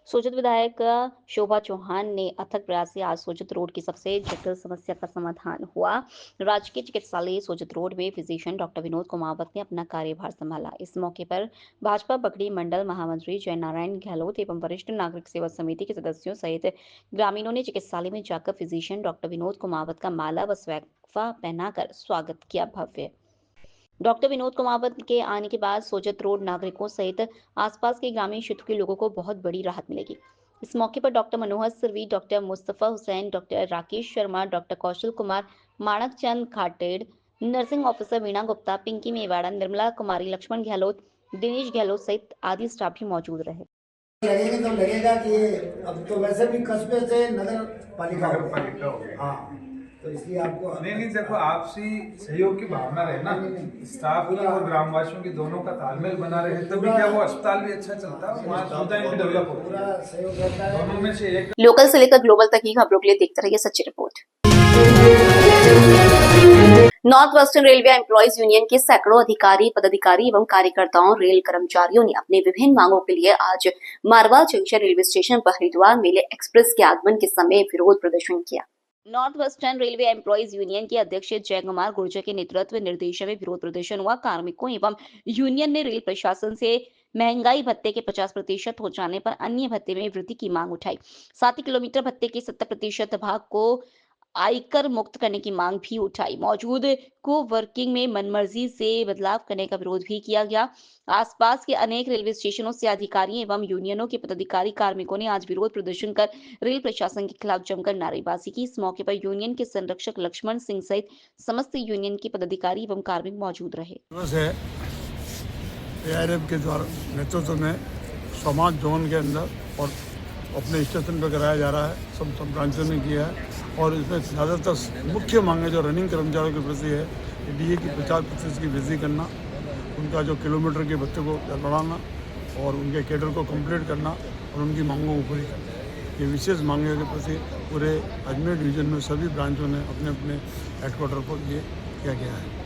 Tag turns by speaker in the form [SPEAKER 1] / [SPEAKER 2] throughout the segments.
[SPEAKER 1] सोजत विधायक शोभा चौहान ने अथक प्रयास से आज सोजत रोड की सबसे जटिल समस्या का समाधान हुआ। राजकीय चिकित्सालय सोजत रोड में फिजिशियन डॉक्टर विनोद कुमावत ने अपना कार्यभार संभाला। इस मौके पर भाजपा बगड़ी मंडल महामंत्री जय नारायण गहलोत एवं वरिष्ठ नागरिक सेवा समिति के सदस्यों सहित ग्रामीणों ने चिकित्सालय में जाकर फिजिशियन डॉक्टर विनोद कुमावत का माला व स्वैगवा पहनाकर स्वागत किया। भव्य डॉक्टर विनोद कुमावत के आने के बाद सोजत रोड नागरिकों सहित आसपास के ग्रामीण क्षेत्र के लोगों को बहुत बड़ी राहत मिलेगी। इस मौके पर doctor Manohar Sirvi, doctor Mustafa Hussain, doctor Rakesh Sharma, doctor Kaushal Kumar, Manak Chand Khated, nursing officer Veena Gupta, Pinky Mewara, Nirmala Kumari, Laxman Gehlot, Dinesh Gehlot सहित आदि स्टाफ भी मौजूद रहे।
[SPEAKER 2] लगेगा तो लगेगा कि अब तो वैसे भी कस्बे से नगर पालिका हो गया। हाँ, तो इसलिए आपको
[SPEAKER 3] नहीं देखो, आपसी सहयोग की भावना रहे ना, स्टाफ की और ग्रामवासियों की दोनों का तालमेल बना रहे, तभी क्या वो अस्पताल भी अच्छा चलता है, वहाँ सुविधाएं भी डेवलप होती है।
[SPEAKER 2] पूरा सहयोग रहता है।
[SPEAKER 3] दोनों में से एक
[SPEAKER 1] लोकल से लेकर ग्लोबल तक की खबरों के लिए देखते रहिए सच्ची report. North western railway employees union के सैकड़ों अधिकारी, पदाधिकारी एवं कार्यकर्ताओं, रेल कर्मचारियों ने अपनी विभिन्न मांगों के लिए आज मारवा जंक्शन रेलवे स्टेशन पर हरिद्वार मेले एक्सप्रेस के आगमन के समय विरोध प्रदर्शन किया। North western railway employees union के अध्यक्ष जय कुमार गुर्जर के नेतृत्व निर्देशन में विरोध प्रदर्शन हुआ। कार्मिकों एवं यूनियन ने रेल प्रशासन से महंगाई भत्ते के 50% हो जाने पर अन्य भत्ते में वृद्धि की मांग उठाई। साथ ही किलोमीटर भत्ते के 70% भाग को आयकर मुक्त करने की मांग भी उठाई। मौजूद को वर्किंग में मनमर्जी से बदलाव करने का विरोध भी किया गया। आसपास के अनेक रेलवे स्टेशनों से अधिकारियों एवं यूनियनों के पदाधिकारी, कार्मिकों ने आज विरोध प्रदर्शन कर रेल प्रशासन के खिलाफ जमकर नारेबाजी की। इस मौके पर यूनियन के संरक्षक लक्ष्मण सिंह सहित समस्त यूनियन के पदाधिकारी एवं कार्मिक मौजूद रहे।
[SPEAKER 4] ARF के द्वारा नेतृत्व में समाज जोन के अंदर और अपने स्टेशन पर कराया जा रहा है। सब ब्रांचों ने किया है और इसमें ज़्यादातर मुख्य मांगे जो रनिंग कर्मचारियों के प्रति है, DA की 50% की वृद्धि करना, उनका जो किलोमीटर के भत्ते को बढ़ाना और उनके कैडर को कंप्लीट करना और उनकी मांगों को पूरी करना। ये विशेष मांगों के प्रति पूरे अजमेर डिवीजन में सभी ब्रांचों ने अपने अपने हेडक्वार्टर पर ये किया गया है।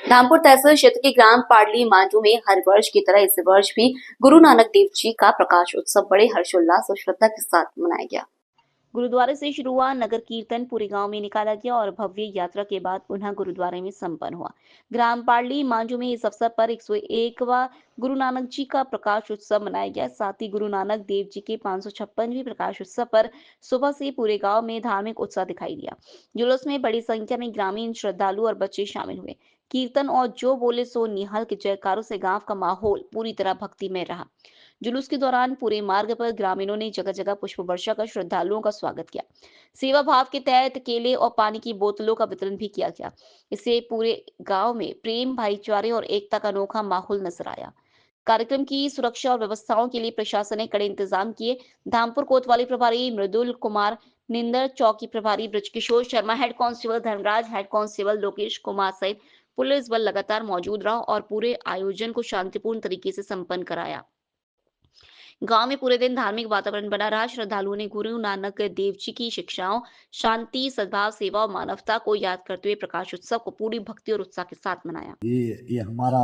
[SPEAKER 1] धामपुर तहसील क्षेत्र के ग्राम पाडली मांडू में हर वर्ष की तरह इस वर्ष भी गुरु नानक देव जी का प्रकाश उत्सव बड़े हर्षोल्लास और श्रद्धा के साथ मनाया गया। गुरुद्वारे से शुरू हुआ नगर कीर्तन पूरे गांव में निकाला गया और भव्य यात्रा के बाद पुनः गुरुद्वारे में संपन्न हुआ। ग्राम पाडली मांझू में इस अवसर पर 101वां गुरु नानक जी का प्रकाश उत्सव मनाया गया। साथ ही गुरु नानक देव जी के 556वें प्रकाश उत्सव पर सुबह से पूरे गांव में धार्मिक उत्साह दिखाई दिया। जुलूस में बड़ी संख्या में ग्रामीण, श्रद्धालु और बच्चे शामिल हुए। कीर्तन और जो बोले सो निहाल के जयकारों से गांव का माहौल पूरी तरह भक्तिमय रहा। जुलूस के दौरान पूरे मार्ग पर ग्रामीणों ने जगह जगह पुष्प वर्षा कर श्रद्धालुओं का स्वागत किया। सेवा भाव के तहत केले और पानी की बोतलों का वितरण भी किया गया। इससे पूरे गांव में प्रेम, भाईचारे और एकता का अनोखा माहौल नजर आया। कार्यक्रम की सुरक्षा और व्यवस्थाओं के लिए प्रशासन ने कड़े इंतजाम किए। धामपुर कोतवाली प्रभारी मृदुल कुमार, निंदर चौकी प्रभारी Brajkishore Sharma, head constable Dharmraj, head constable Lokesh Kumar सहित पुलिस बल लगातार मौजूद रहा और पूरे आयोजन को शांतिपूर्ण तरीके से संपन्न कराया। गांव में पूरे दिन धार्मिक वातावरण बना रहा। श्रद्धालुओं ने गुरु नानक देव जी की शिक्षाओं, शांति, सद्भाव, सेवा और मानवता को याद करते हुए प्रकाश उत्सव को पूरी भक्ति और उत्साह के साथ मनाया।
[SPEAKER 2] ये हमारा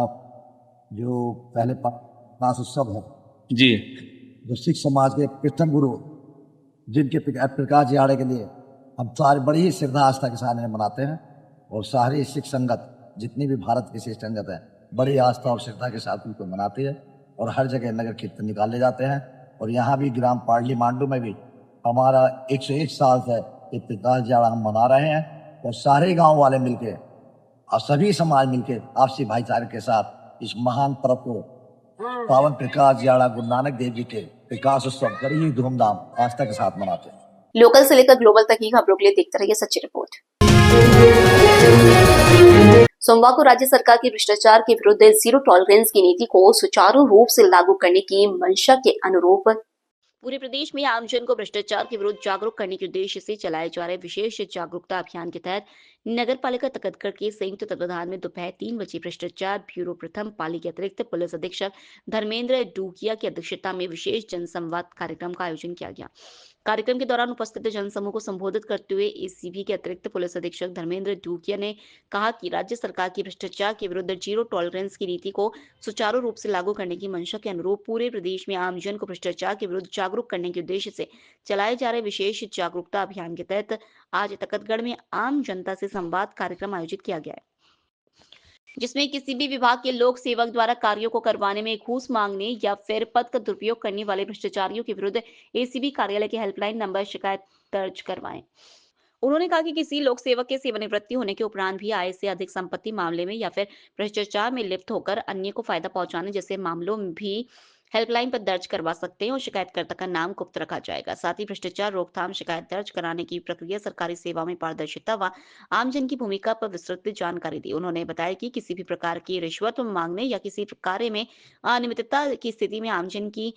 [SPEAKER 2] जो पहले प्रकाश उत्सव है
[SPEAKER 5] जी,
[SPEAKER 2] जो सिख समाज के प्रथम गुरु जिनके प्रकाश दिहाड़े के लिए हम सारे बड़ी ही श्रद्धा आस्था के साथ इन्हें मनाते हैं और सारी सिख संगत जितनी भी भारत की सिख संगत है बड़ी आस्था और श्रद्धा के साथ उनको मनाती है और हर जगह नगर कीर्तन निकाले जाते हैं। और यहाँ भी ग्राम पाडली मांडू में भी हमारा 101 साल से ये प्रकाश दिहाड़ा हम मना रहे हैं और सारे गांव वाले मिलके और सभी समाज मिलके आपसी भाईचारे के साथ इस महान पर्व को पावन प्रकाश दिहाड़ा गुरु नानक देव जी के प्रकाश उत्सव बड़ी ही धूमधाम आस्था के साथ मनाते हैं।
[SPEAKER 1] लोकल से लेकर ग्लोबल तक की खबरों के लिए देखते रहिए सच्ची रिपोर्ट। सोमवार को राज्य सरकार की भ्रष्टाचार के विरुद्ध जीरो टॉलरेंस की नीति को सुचारू रूप से लागू करने की मंशा के अनुरूप पूरे प्रदेश में आमजन को भ्रष्टाचार के विरुद्ध जागरूक करने के उद्देश्य से चलाए जा रहे विशेष जागरूकता अभियान के तहत नगर पालिका तकतगढ़ के संयुक्त तत्वाधान में दोपहर 3 बजे भ्रष्टाचार ब्यूरो प्रथम पाली के अतिरिक्त पुलिस अधीक्षक धर्मेंद्र डूकिया की अध्यक्षता में विशेष जनसंवाद कार्यक्रम का आयोजन किया गया। कार्यक्रम के दौरान उपस्थित जनसमूह को संबोधित करते हुए एसीबी के अतिरिक्त पुलिस अधीक्षक धर्मेंद्र डूकिया ने कहा कि राज्य सरकार की भ्रष्टाचार के विरुद्ध जीरो टॉलरेंस की नीति को सुचारू रूप से लागू करने की मंशा के अनुरूप पूरे प्रदेश में आमजन को भ्रष्टाचार के विरुद्ध जागरूक करने के उद्देश्य से चलाए जा रहे विशेष जागरूकता अभियान के तहत आज तकतगढ़ में आम जनता से संवाद कार्यक्रम आयोजित किया गया है, जिसमें किसी भी विभाग के लोक सेवक द्वारा कार्यों को करवाने में घूस मांगने या फिर पद का दुरुपयोग करने वाले भ्रष्टाचारियों के विरुद्ध एसीबी कार्यालय के हेल्पलाइन नंबर शिकायत दर्ज करवाएं। उन्होंने कहा कि किसी लोक सेवक के सेवानिवृत्ति होने के उपरांत भी आय से अधिक संपत्ति मामले में या फिर भ्रष्टाचार में लिप्त होकर अन्य को फायदा पहुंचाने जैसे मामलों में भी हेल्पलाइन पर दर्ज करवा सकते हैं और शिकायतकर्ता का नाम गुप्त रखा जाएगा। साथ ही भ्रष्टाचार रोकथाम शिकायत दर्ज कराने की प्रक्रिया, सरकारी सेवा में पारदर्शिता व आमजन की भूमिका पर विस्तृत जानकारी दी। उन्होंने बताया कि किसी भी प्रकार की रिश्वत मांगने या किसी कार्य में अनियमितता की स्थिति में आमजन की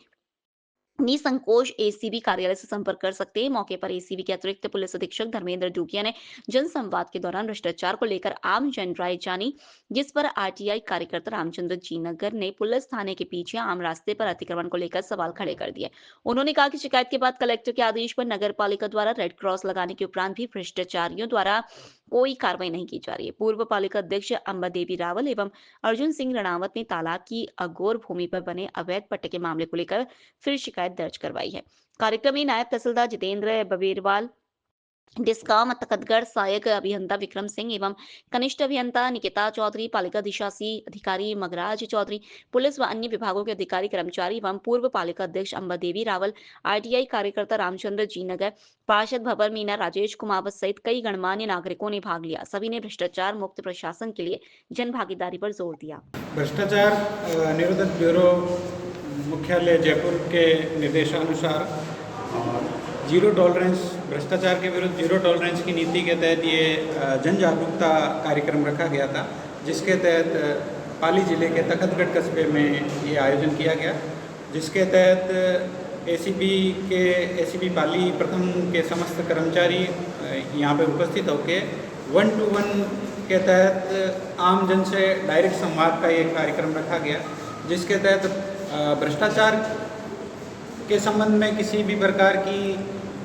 [SPEAKER 1] निसंकोच एसीबी कार्यालय से संपर्क कर सकते हैं। मौके पर एसीबी के अतिरिक्त पुलिस अधीक्षक धर्मेंद्र डूकिया ने जनसंवाद के दौरान भ्रष्टाचार को लेकर आम जन राय जानी, जिस पर आरटीआई कार्यकर्ता रामचंद्र जी नगर ने पुलिस थाने के पीछे आम रास्ते पर अतिक्रमण को लेकर सवाल खड़े कर दिए। उन्होंने कहा कि शिकायत के बाद कलेक्टर के आदेश पर नगर पालिका द्वारा रेड क्रॉस लगाने के उपरांत भी भ्रष्टाचारियों द्वारा कोई कार्रवाई नहीं की जा रही है। पूर्व पालिका अध्यक्ष अंबा देवी रावल एवं अर्जुन सिंह रणावत ने तालाब की अगोर भूमि पर बने अवैध पट्टे के मामले को लेकर फिर शिकायत दर्ज करवाई है। कार्यक्रम में नायब तहसीलदार जितेंद्र बबेरवाल, डिस्काम तकतगढ़ सहायक अभियंता विक्रम सिंह एवं कनिष्ठ अभियंता निकिता चौधरी, पालिका अधिशासी अधिकारी मगराज चौधरी, पुलिस व अन्य विभागों के अधिकारी कर्मचारी एवं पूर्व पालिका अध्यक्ष अंबा देवी रावल, आरटीआई कार्यकर्ता रामचंद्र जी नगर, पार्षद भवर मीना, राजेश कुमावत सहित कई गणमान्य नागरिकों ने भाग लिया। सभी ने भ्रष्टाचार मुक्त प्रशासन के लिए जन भागीदारी पर जोर दिया।
[SPEAKER 5] भ्रष्टाचार निरोधक ब्यूरो मुख्यालय जयपुर के निर्देशानुसार जीरो टॉलरेंस, भ्रष्टाचार के विरुद्ध जीरो टॉलरेंस की नीति के तहत ये जन जागरूकता कार्यक्रम रखा गया था, जिसके तहत पाली जिले के तकतगढ़ कस्बे में ये आयोजन किया गया, जिसके तहत एसीबी पाली प्रथम के समस्त कर्मचारी यहाँ पे उपस्थित होकर 1-to-1 के तहत आम जन से डायरेक्ट संवाद का ये कार्यक्रम रखा गया, जिसके तहत भ्रष्टाचार के संबंध में किसी भी प्रकार की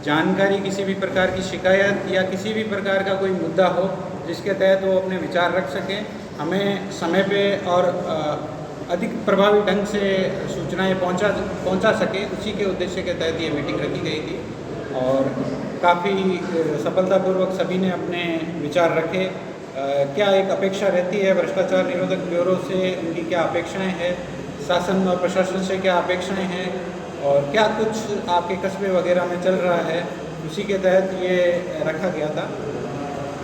[SPEAKER 5] जानकारी, किसी भी प्रकार की शिकायत या किसी भी प्रकार का कोई मुद्दा हो जिसके तहत वो अपने विचार रख सकें, हमें समय पे और अधिक प्रभावी ढंग से सूचनाएं पहुंचा सके, उसी के उद्देश्य के तहत ये मीटिंग रखी गई थी और काफ़ी सफलतापूर्वक सभी ने अपने विचार रखे। क्या एक अपेक्षा रहती है भ्रष्टाचार निरोधक ब्यूरो से, उनकी क्या अपेक्षाएं हैं, शासन और प्रशासन से क्या अपेक्षाएं हैं और क्या कुछ आपके कस्बे वगैरह में चल रहा है, उसी के तहत ये रखा गया था।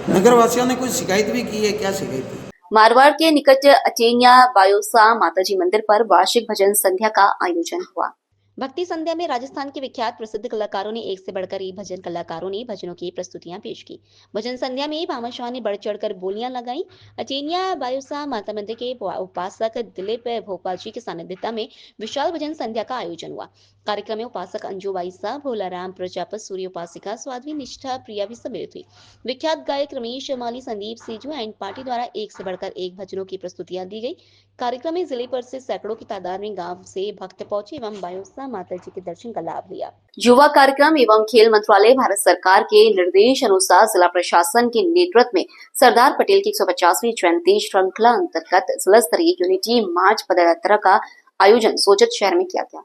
[SPEAKER 6] नगरवासियों ने कुछ शिकायत भी की है, क्या शिकायत थी?
[SPEAKER 1] मारवाड़ के निकट अचेनिया बायोसा माताजी मंदिर पर वार्षिक भजन संध्या का आयोजन हुआ। भक्ति संध्या में राजस्थान के विख्यात प्रसिद्ध कलाकारों ने एक से बढ़कर एक भजन कलाकारों ने भजनों की प्रस्तुतियां पेश की। भजन संध्या में भामाशाह ने बढ़ चढ़कर बोलियां लगाई। अचेनिया बायोसा माता मंदिर के उपासक दिलीप भोपाल जी के सानिध्यता में विशाल भजन संध्या का आयोजन हुआ। कार्यक्रम में उपासक अंजू बाईसा, भोलाराम प्रजापत, सूर्य उपासिका स्वाध्वी निष्ठा प्रिया भी सम्मिलित हुई। विख्यात गायक रमेश माली, संदीप सेजू एंड पार्टी द्वारा एक से बढ़कर एक भजनों की प्रस्तुतियां दी गई। कार्यक्रम में जिले भर से सैकड़ों की तादाद में गांव से भक्त पहुंचे एवं बायोसा माता जी के दर्शन का लाभ लिया। युवा कार्यक्रम एवं खेल मंत्रालय भारत सरकार के निर्देश अनुसार जिला प्रशासन के नेतृत्व में सरदार पटेल की 150वीं जयंती श्रृंखला अंतर्गत जिला स्तरीय यूनिटी मार्च पदयात्रा का आयोजन सोजत शहर में किया गया।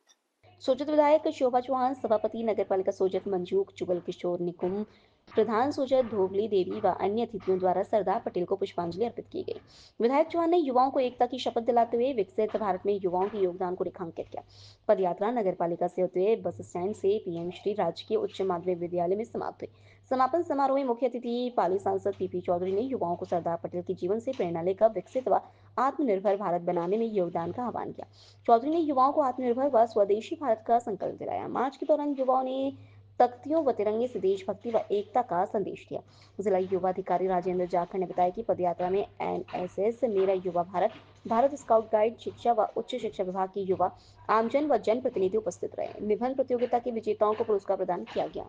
[SPEAKER 1] सोजत विधायक शोभा चौहान, सभापति नगर पालिका सोजत मंजूक जुगल किशोर निकुम, प्रधान सोजत धोबली देवी व अन्य अतिथियों द्वारा सरदार पटेल को पुष्पांजलि अर्पित की गई। विधायक चौहान ने युवाओं को एकता की शपथ दिलाते हुए विकसित भारत में युवाओं के योगदान को रेखांकित किया। पदयात्रा नगर पालिका से होते हुए बस स्टैंड से पीएम श्री राजकीय उच्च माध्यमिक विद्यालय में समाप्त हुई। समापन समारोह में मुख्य अतिथि पाली सांसद पीपी चौधरी ने युवाओं को सरदार पटेल के जीवन से प्रेरणा लेकर विकसित व आत्मनिर्भर भारत बनाने में योगदान का आह्वान किया। चौधरी ने युवाओं को आत्मनिर्भर व स्वदेशी भारत का संकल्प दिलाया। मार्च के दौरान युवाओं ने तख्तियों व तिरंगे से देशभक्ति व एकता का संदेश दिया। जिला युवा अधिकारी राजेंद्र जाखड़ ने बताया कि पदयात्रा में एनएसएस, मेरा युवा भारत, भारत स्काउट गाइड, शिक्षा व उच्च शिक्षा विभाग के युवा, आमजन व जनप्रतिनिधि उपस्थित रहे। निबंध प्रतियोगिता के विजेताओं को पुरस्कार प्रदान किया गया।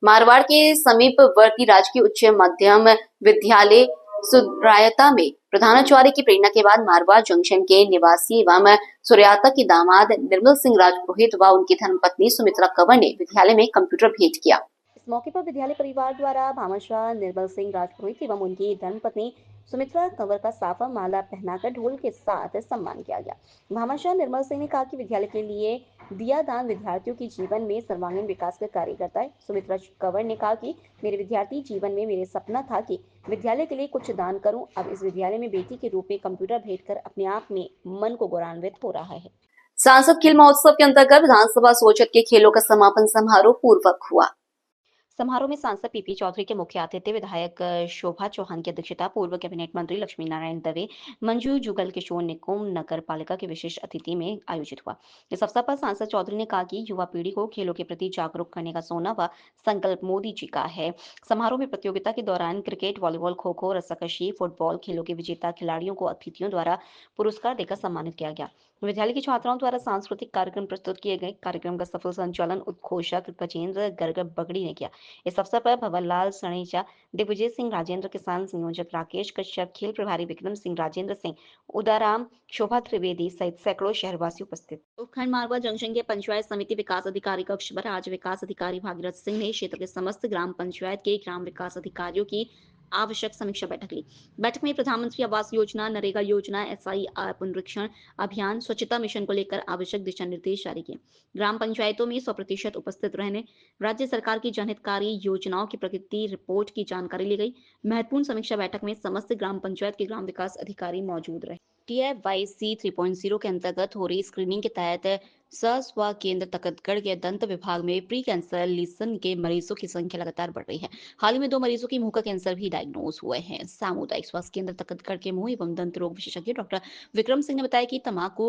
[SPEAKER 1] मारवाड़ के समीपवर्ती राजकीय उच्च मध्यम विद्यालय सुरायता में प्रधानाचार्य की प्रेरणा के बाद मारवाड़ जंक्शन के निवासी एवं सुरायता के दामाद निर्मल सिंह राजपुरोहित व उनकी धर्मपत्नी सुमित्रा कंवर ने विद्यालय में कंप्यूटर भेंट किया। इस मौके पर विद्यालय परिवार द्वारा भामाशाह निर्मल सिंह राजपुरोहित एवं उनकी धर्मपत्नी सुमित्रा कंवर का साफा माला पहनाकर ढोल के साथ सम्मान किया गया। भामाशाह निर्मल सिंह ने कहा कि विद्यालय के लिए दिया दान विद्यार्थियों के जीवन में सर्वांगीण विकास का कार्य करता है। सुमित्रा कंवर ने कहा कि मेरे विद्यार्थी जीवन में मेरे सपना था कि विद्यालय के लिए कुछ दान करूं। अब इस विद्यालय में बेटी के रूप में कंप्यूटर भेंट कर अपने आप में मन को गौरवान्वित हो रहा है। सांसद खेल महोत्सव के अंतर्गत विधानसभा सोचत के खेलों का समापन समारोह पूर्वक हुआ। समारोह में सांसद पीपी चौधरी के मुख्य अतिथि विधायक शोभा चौहान की अध्यक्षता, पूर्व कैबिनेट मंत्री लक्ष्मी नारायण दवे, मंजू जुगल किशोर निकुम नगर पालिका के विशेष अतिथि में आयोजित हुआ। इस अवसर पर सांसद चौधरी ने कहा कि युवा पीढ़ी को खेलों के प्रति जागरूक करने का सोना व संकल्प मोदी जी का है। समारोह में प्रतियोगिता के दौरान cricket, volleyball, kho kho, रस्साकशी, football खेलों के विजेता खिलाड़ियों को अतिथियों द्वारा पुरस्कार देकर सम्मानित किया गया। विद्यालय की छात्राओं द्वारा सांस्कृतिक कार्यक्रम प्रस्तुत किए गए। कार्यक्रम का सफल संचालन उद्घोषक गजेंद्र गर्ग बगड़ी ने किया। इस अवसर पर भंवरलाल सनेजा, दिग्विजय सिंह राजेंद्र, किसान संयोजक राकेश कश्यप, खेल प्रभारी विक्रम सिंह, राजेंद्र सिंह, उदाराम, शोभा त्रिवेदी सहित सैकड़ों शहरवासी उपस्थित। उपखंड मारवा जंक्शन के पंचायत समिति विकास अधिकारी कक्ष पर आज विकास अधिकारी भागीरथ सिंह ने क्षेत्र के समस्त ग्राम पंचायत के ग्राम विकास अधिकारियों की आवश्यक समीक्षा बैठक ली। बैठक में प्रधानमंत्री आवास योजना, नरेगा योजना, SIR पुनरीक्षण अभियान, स्वच्छता मिशन को लेकर आवश्यक दिशा निर्देश जारी किए। ग्राम पंचायतों में 100% उपस्थित रहने, राज्य सरकार की जनहितकारी योजनाओं की प्रगति रिपोर्ट की जानकारी ली गई। महत्वपूर्ण समीक्षा बैठक में समस्त ग्राम पंचायत के ग्राम विकास अधिकारी मौजूद रहे। TFYC 3.0 के अंतर्गत हो रही स्क्रीनिंग के तहत स्वास्थ्य केंद्र तकतगढ़ के दंत विभाग में प्री कैंसर लीसन के मरीजों की संख्या लगातार बढ़ रही है। हाल ही में 2 मरीजों की मुंह का कैंसर भी डायग्नोज हुए हैं। सामुदायिक स्वास्थ्य केंद्र तकतगढ़ के मुंह एवं दंत रोग विशेषज्ञ डॉक्टर विक्रम सिंह ने बताया कि तंबाकू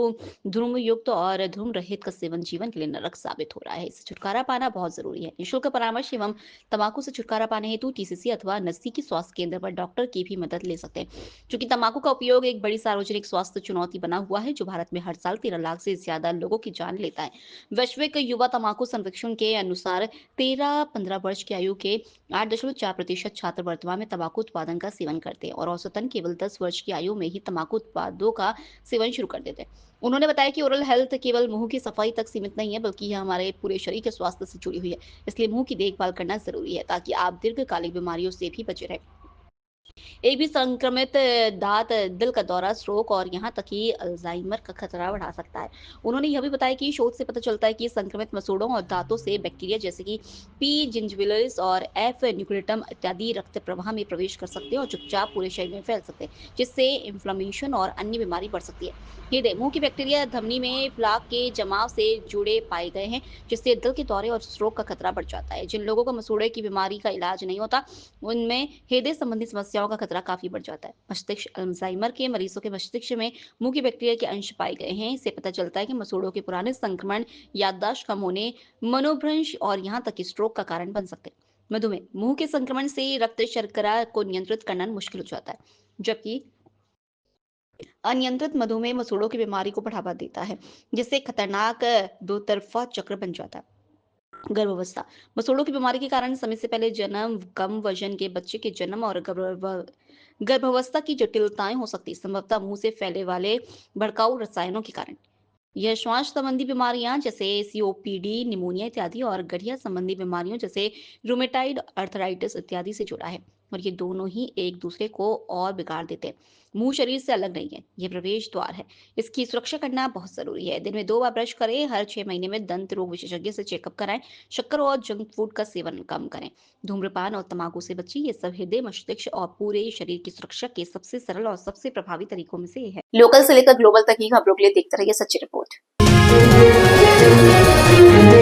[SPEAKER 1] धूम्र युक्त और धूम्र रहित का सेवन जीवन के लिए नरक साबित हो रहा है। इससे छुटकारा पाना बहुत जरूरी है। निःशुल्क परामर्श एवं तंबाकू से छुटकारा पाने हेतु TCC अथवा नजदीकी स्वास्थ्य केंद्र पर डॉक्टर की भी मदद ले सकते हैं। क्योंकि तंबाकू का उपयोग एक बड़ी सार्वजनिक स्वास्थ्य चुनौती बना हुआ है, जो भारत में हर साल 13 लाख से ज्यादा लोगों की जान लेता है। वैश्विक युवा तंबाकू सर्वेक्षण के अनुसार 13-15 वर्ष की आयु के 8.4% छात्र वर्तमान में तंबाकू उत्पादन का सेवन करते हैं और औसतन केवल 10 वर्ष की आयु में ही तंबाकू उत्पादों का सेवन शुरू कर देते हैं। उन्होंने बताया कि ओरल हेल्थ केवल मुंह की सफाई तक सीमित नहीं है, बल्कि यह हमारे पूरे शरीर के स्वास्थ्य से जुड़ी हुई है। इसलिए मुंह की देखभाल करना जरूरी है ताकि आप दीर्घकालिक बीमारियों से भी बचे रहें। एक भी संक्रमित दांत दिल का दौरा, स्ट्रोक और यहां तक कि अल्जाइमर का खतरा बढ़ा सकता है। उन्होंने यह भी बताया कि शोध से पता चलता है कि संक्रमित मसूड़ों और दांतों से बैक्टीरिया जैसे कि P. जिंजिविलिस और F. न्यूक्लिटम इत्यादि रक्त प्रवाह में प्रवेश कर सकते हैं और चुपचाप पूरे शरीर में फैल सकते हैं, जिससे इन्फ्लेमेशन और अन्य बीमारी बढ़ सकती है। हृदय मुंह की बैक्टीरिया धमनी में प्लाक के जमाव से जुड़े पाए गए हैं, जिससे दिल के दौरे और स्ट्रोक का खतरा बढ़ जाता है। जिन लोगों को मसूड़े की बीमारी का इलाज नहीं होता, उनमें हृदय संबंधी समस्याओं का खतरा काफी बढ़ जाता है। मस्तिष्क अल्जाइमर के मरीजों के मस्तिष्क में मुंह की बैक्टीरिया के अंश पाए गए हैं। इससे पता चलता है कि मसूड़ों के पुराने संक्रमण याददाश्त कम होने, मनोभ्रंश और यहां तक कि स्ट्रोक का कारण बन सकते हैं। मधुमेह मुंह के संक्रमण से रक्त शर्करा को नियंत्रित करना मुश्किल हो जाता है, जबकि अनियंत्रित मधुमेह मसूड़ों की बीमारी को बढ़ावा देता है, जिससे खतरनाक दो तरफा चक्र बन जाता है। गर्भावस्था मसूड़ों की बीमारी के कारण समय से पहले जन्म, कम वजन के बच्चे के जन्म और गर्भावस्था की जटिलताएं हो सकती, संभवतः मुंह से फैले वाले भड़काऊ रसायनों के कारण। यह श्वास संबंधी बीमारियां जैसे COPD, निमोनिया इत्यादि और गठिया संबंधी बीमारियों जैसे रूमेटाइड आर्थराइटिस इत्यादि से जुड़ा है और ये दोनों ही एक दूसरे को और बिगाड़ देते हैं। मुंह शरीर से अलग नहीं है, यह प्रवेश द्वार है। इसकी सुरक्षा करना बहुत जरूरी है। दिन में 2 बार ब्रश करें। हर 6 महीने में दंत रोग विशेषज्ञ से चेकअप कराएं। शक्कर और जंक फूड का सेवन कम करें। धूम्रपान और तंबाकू से बचिए। ये सब हृदय, मस्तिष्क और पूरे शरीर की सुरक्षा के सबसे सरल और सबसे प्रभावी तरीकों में से है। लोकल से लेकर ग्लोबल तक की खबरों के लिए देखते रहिए सच्ची रिपोर्ट।